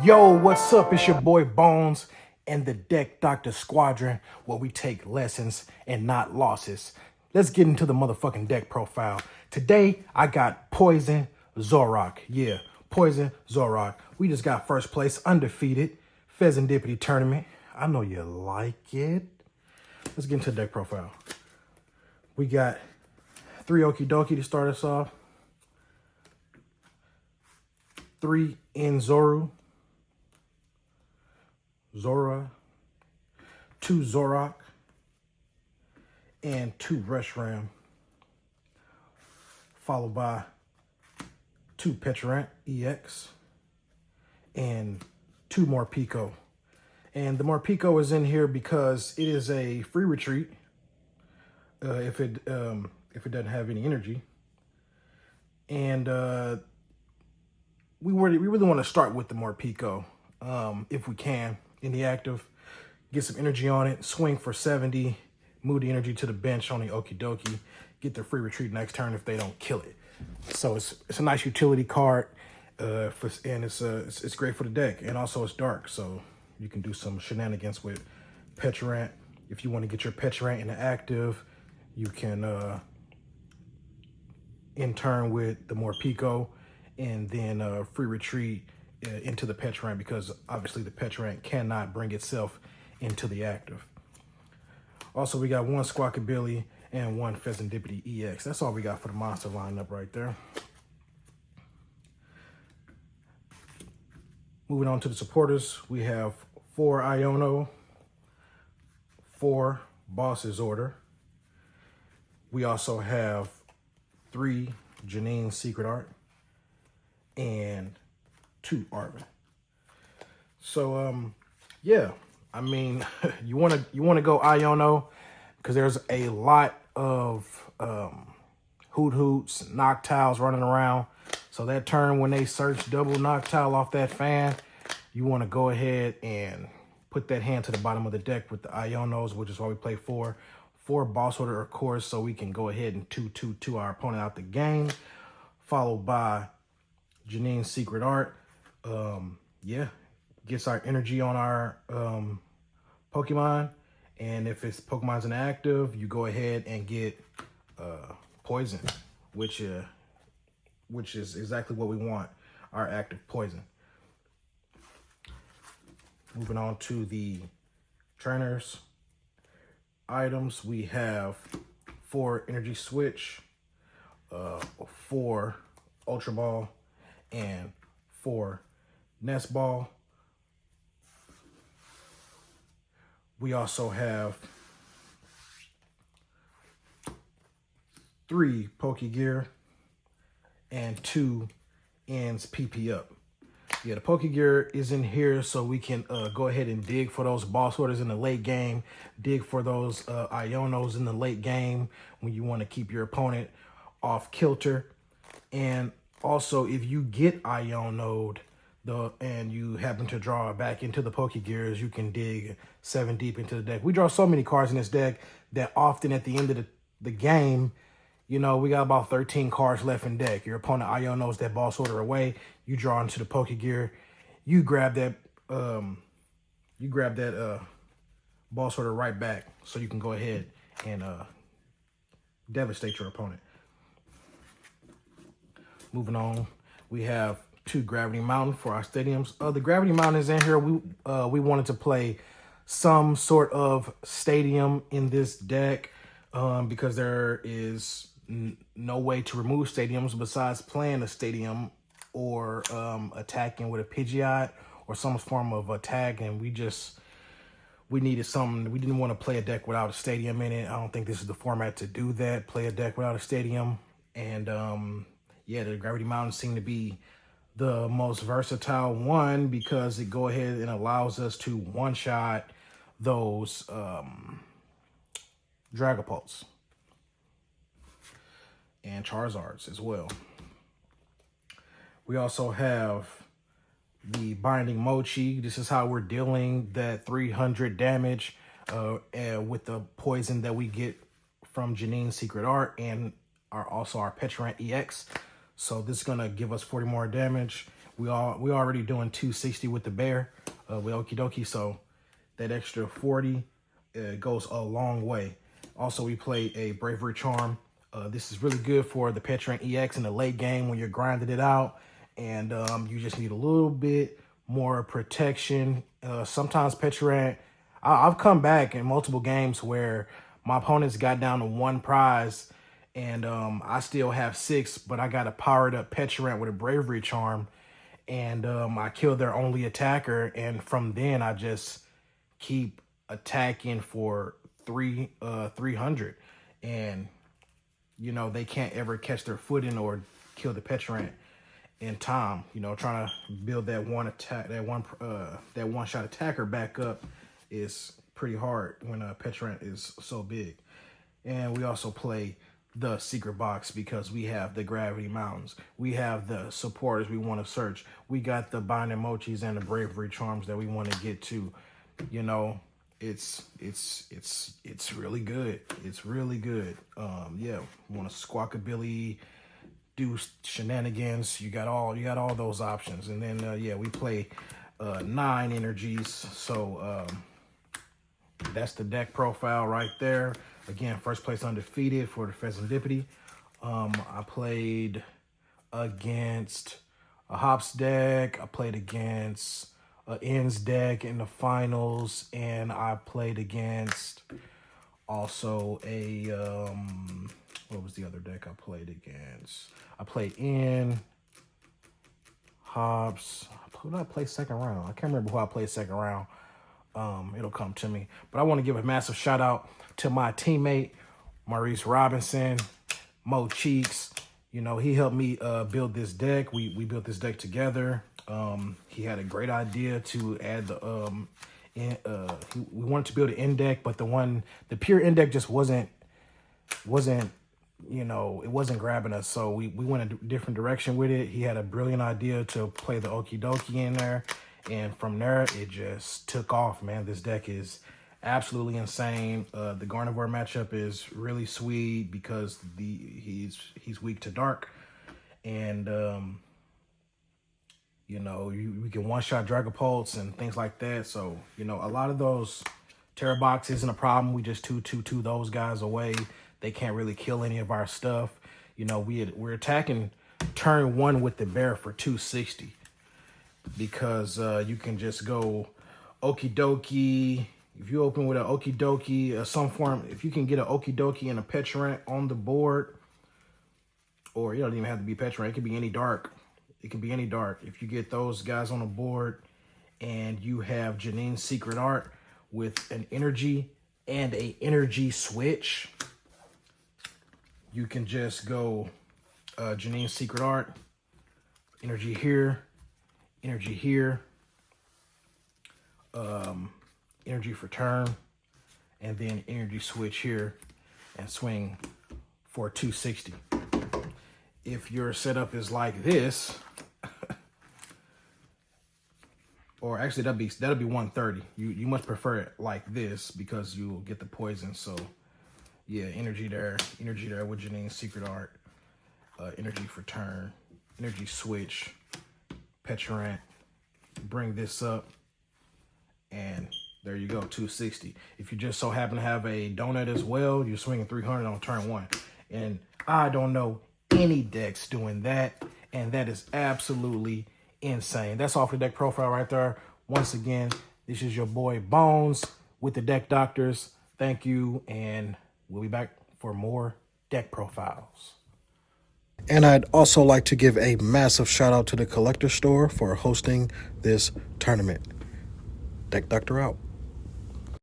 Yo, what's up? It's your boy Bones and the Deck Doctor Squadron, where we take lessons and not losses. Let's get into the motherfucking deck profile. Today, I got Poison Zoroark. Yeah, Poison Zoroark. We just got first place, undefeated, Fezandipiti tournament. I know you like it. Let's get into the deck profile. We got 3 Okidogi to start us off. 3 in Zorua, 2 Zoroark, and 2 Reshiram, followed by 2 Pecharunt EX, and 2 Morpeko. And the Morpeko is in here because it is a free retreat if it doesn't have any energy. And we really want to start with the Morpeko if we can in the active. Get some energy on it, swing for 70, move the energy to the bench on the Okidogi, get the free retreat next turn if they don't kill it. So it's a nice utility card, and it's great for the deck, and also it's dark, so you can do some shenanigans with Pecharunt. If you want to get your Pecharunt in the active, you can in turn with the Morpeko, and then free retreat into the Pecharunt, because obviously the Pecharunt cannot bring itself into the active. Also, we got 1 Squawkabilly and 1 Fezandipiti EX. That's all we got for the monster lineup right there. Moving on to the supporters, we have 4 Iono, 4 Boss's Order. We also have 3 Janine Secret Art and 2 Arven. So yeah, I mean, you want to go Iono because there's a lot of Hoots, Noctiles running around. So that turn when they search double Noctile off that fan, you want to go ahead and put that hand to the bottom of the deck with the Ionos, which is why we play 4 Boss Order, of course, so we can go ahead and 2-2-2 our opponent out the game, followed by Janine Secret Art. Yeah, gets our energy on our Pokemon, and if it's Pokemon's inactive, you go ahead and get Poison, which is exactly what we want, our active Poison. Moving on to the trainers items, we have 4 Energy Switch, 4 Ultra Ball, and 4 Nest Ball. We also have 3 Pokégear and 2 ends PP up. Yeah, the Pokégear is in here so we can go ahead and dig for those boss orders in the late game, dig for those Ionos in the late game when you want to keep your opponent off kilter. And also, if you get Iono'd and you happen to draw back into the Pokégears, you can dig 7 deep into the deck. We draw so many cards in this deck that often at the end of the game, you know, we got about 13 cards left in deck. Your opponent Ionos that boss order away. You draw into the Pokégear. You grab that boss order right back, so you can go ahead and devastate your opponent. Moving on, we have 2 Gravity Mountain for our stadiums. The Gravity Mountain is in here. We wanted to play some sort of stadium in this deck because there is no way to remove stadiums besides playing a stadium or attacking with a Pidgeot or some form of attack, and we needed something. We didn't want to play a deck without a stadium in it. I don't think this is the format to do that, play a deck without a stadium. And yeah, the Gravity Mountain seemed to be the most versatile one because it go ahead and allows us to one-shot those Dragapults and Charizards as well. We also have the Binding Mochi. This is how we're dealing that 300 damage with the poison that we get from Janine Secret Art and also our Pecharunt EX. So this is going to give us 40 more damage. We already doing 260 with the bear, with Okidogi, so that extra 40 goes a long way. Also, we play a Bravery Charm. This is really good for the Pecharunt EX in the late game when you're grinding it out, and you just need a little bit more protection. Sometimes Pecharunt, I've come back in multiple games where my opponents got down to 1 prize, and I still have 6, but I got a powered up Pecharunt with a Bravery Charm, and I killed their only attacker, and from then I just keep attacking for 300, and you know, they can't ever catch their footing or kill the Pecharunt in time. You know, trying to build that one shot attacker back up is pretty hard when a Pecharunt is so big. And we also play the secret box because we have the Gravity Mountains. We have the supporters we want to search. We got the Binding Mochis and the Bravery Charms that we want to get to. You know, it's really good. It's really good. Yeah, we want to Squawkabilly, do shenanigans. You got all those options. And then yeah, we play 9 energies. So that's the deck profile right there. Again, first place undefeated for the Fezandipiti. I played against a Hops deck. I played against a Ends deck in the finals, and I played against also a what was the other deck I played against? I played in Hops. Who did I play second round? I can't remember who I played second round. It'll come to me. But I want to give a massive shout out to my teammate, Maurice Robinson, MoCheeks. You know, he helped me build this deck. We built this deck together. He had a great idea to add the we wanted to build an end deck, but the pure end deck just wasn't, you know, it wasn't grabbing us. So we went a different direction with it. He had a brilliant idea to play the Okidogi in there. And from there, it just took off, man. This deck is absolutely insane. The Gardevoir matchup is really sweet because he's weak to dark. And, you know, we can one-shot Dragapults and things like that. So, you know, a lot of those Terra Box isn't a problem. We just 2-2 those guys away. They can't really kill any of our stuff. You know, we're attacking turn 1 with the bear for 260. Because you can just go Okidogi. If you open with an Okidogi, some form, if you can get an Okidogi and a Pecharunt on the board, or you don't even have to be Pecharunt, it could be any dark. It can be any dark. If you get those guys on the board and you have Janine's Secret Art with an energy and a energy switch, you can just go Janine's Secret Art, energy here, energy here, energy for turn, and then energy switch here and swing for 260. If your setup is like this, or actually that'll be 130. You must prefer it like this because you'll get the poison. So yeah, energy there with Janine's Secret Art, energy for turn, energy switch, Pecharunt, bring this up, and there you go, 260. If you just so happen to have a donut as well, you're swinging 300 on turn 1. And I don't know any decks doing that, and that is absolutely insane. That's all for the deck profile right there. Once again, this is your boy Bonez with the Deck Doctors. Thank you, and we'll be back for more deck profiles. And I'd also like to give a massive shout out to the Collector Store for hosting this tournament. Deck Doctor out.